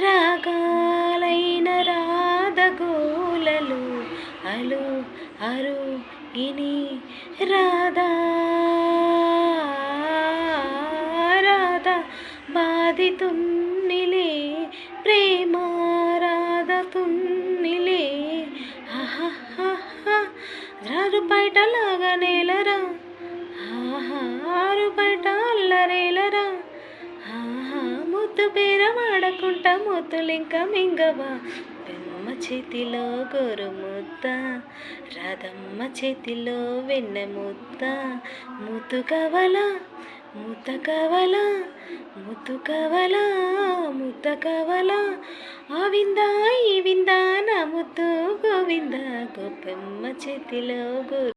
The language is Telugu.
రాగాలైన రాధగోలలు అలు అరు ఇని రాధా రాధా బాధితున్నిలే ప్రేమ రాధతున్నిలే రారు బయట లాగా నేలరా ఆరు బయట అల్లరేలరా ముద్దు పేర వాడకుంటా ముద్దులింక మింగవా పెమ్మ చేతిలో గోరు ముద్ద రాధమ్మ చేతిలో వెన్న ముద్ద ముద్దు కవలా ముద్ద కవలా ముద్దు కవలా ముద్ద కవలా ఆ విందా ఈ విందా నా ముద్దు గోవింద గోపెమ్మ చేతిలో గోరు